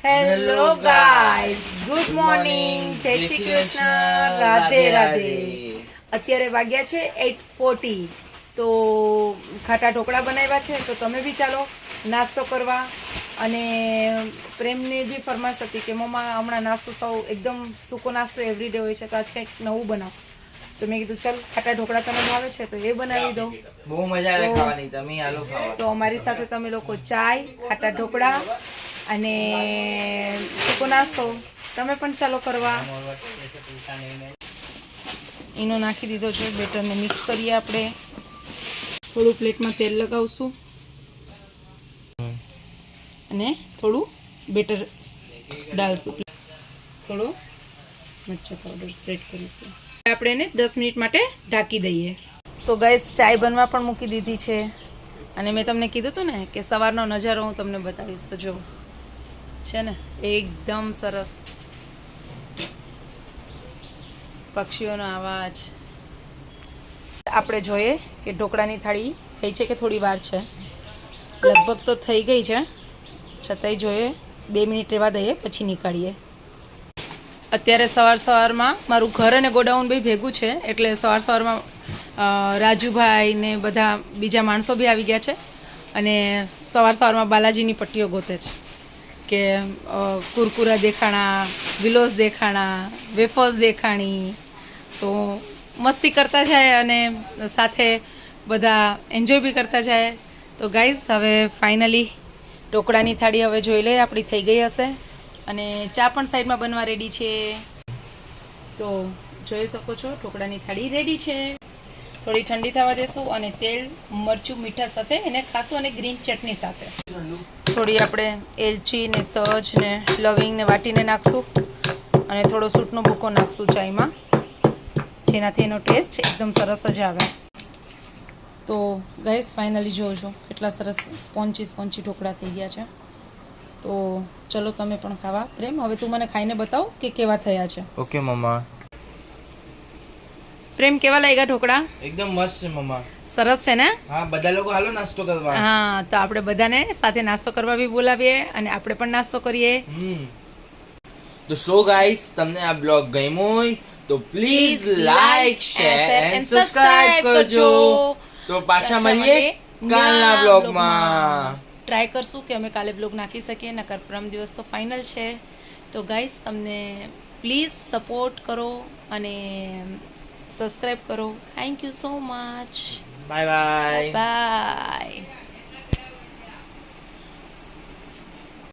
Hello guys, good morning, જય શ્રી કૃષ્ણ, રાધે રાધે. અત્યારે વાગ્યા છે 8:40. તો ખાટા ઢોકળા બનાવ્યા છે, તો તમે બી ચાલો નાસ્તો કરવા. અને પ્રેમની બી ફરમાશ હતી કે મમ્મા હમણાં નાસ્તો સૌ એકદમ સૂકો નાસ્તો એવરીડે હોય છે, તો આજ કંઈક નવું બનાવો. તો મેં કીધું ચાલ ખાટા ઢોકળા તને ભાવે છે તો એ બનાવી દઉં. બહુ મજા આવે ખાવાની, તમે આલો ખાવા. તો અમારી સાથે તમે લોકો ચાય, ખાટા ઢોકળા અને સૂકો નાસ્તો તમે પણ ચાલો કરવા. એનો નાખી દીધો છે, બેટરને મિક્સ કરીએ આપણે. થોડું પ્લેટમાં તેલ લગાવશું અને થોડું બેટર ડાલશું. થોડું મરચાં પાવડર સ્પ્રેડ કરીશું. આપણે એને 10 મિનિટ માટે ઢાંકી દઈએ. તો ગાઈસ, ચાય બનવા પણ મૂકી દીધી છે. અને મેં તમને કીધું હતું ને કે સવારનો નજારો હું તમને બતાવીશ. તો જો છે ને એકદમ સરસ પક્ષીઓનો અવાજ. આપણે જોઈએ કે ઢોકળાની થાળી થઈ છે કે થોડી વાર છે. લગભગ તો થઈ ગઈ છે, છતાંય જોઈએ 2 મિનિટ રહેવા દઈએ પછી નીકાળીએ. અત્યારે સવારમાં મારું ઘર અને ગોડાઉન બી ભેગું છે, એટલે સવારમાં રાજુભાઈ ને બધા બીજા માણસો બી આવી ગયા છે. અને સવારમાં બાલાજીની પટ્ટીઓ ગોતે છે કે કુરકુરા દેખાણા, વિલોસ દેખાણા, વેફર્સ દેખાણી. તો મસ્તી કરતા જાય અને સાથે બધા એન્જોય બી કરતા જાય. તો ગાઈઝ, હવે ફાઇનલી ઢોકળાની થાળી હવે જોઈ લઈએ આપણી થઈ ગઈ હશે. અને ચા પણ સાઈડમાં બનવા રેડી છે. તો જોઈ શકો છો ઢોકળાની થાળી રેડી છે. થોડી ઠંડી થવા દેશું અને તેલ, મરચું, મીઠા સાથે એને ખાસું અને ગ્રીન ચટણી સાથે થોડી આપણે એલચી ને તજ ને લવિંગ ને વાટીને નાખશું. અને થોડો સૂટનો ભૂકો નાખશું ચાયમાં, જેનાથી એનો ટેસ્ટ એકદમ સરસ જ આવે. તો ગાઈસ, ફાઇનલી જોજો એટલા સરસ સ્પોન્ચી ઢોકળા થઈ ગયા છે. તો ચલો તમે પણ ખાવા. પ્રેમ, હવે તું મને ખાઈને બતાવ કે કેવા થયા છે. ઓકે મમ્મા. પ્રેમ, કેવા લાગ્યા ઢોકળા? એકદમ મસ્ત છે મમ્મા. સરસ છે ને? હા, બધા લોકો હાલો નાસ્તો કરવા. હા, તો આપણે બધાને સાથે નાસ્તો કરવા બી બોલાવીએ અને આપણે પણ નાસ્તો કરીએ. તો સો ગાઈસ, તમને આ બ્લોગ ગમ્યો હોય તો please like, share and subscribe કરજો. તો પાછા મળીએ કાલના બ્લોગમાં. ટ્રાય કરશું કે અમે કાલે બ્લોગ નાખી શકીએ, નકર પરમ દિવસ તો ફાઇનલ છે. તો ગાઈસ, તમને પ્લીઝ સપોર્ટ કરો અને સબસ્ક્રાઇબ કરો. Thank you so much. Bye bye. By.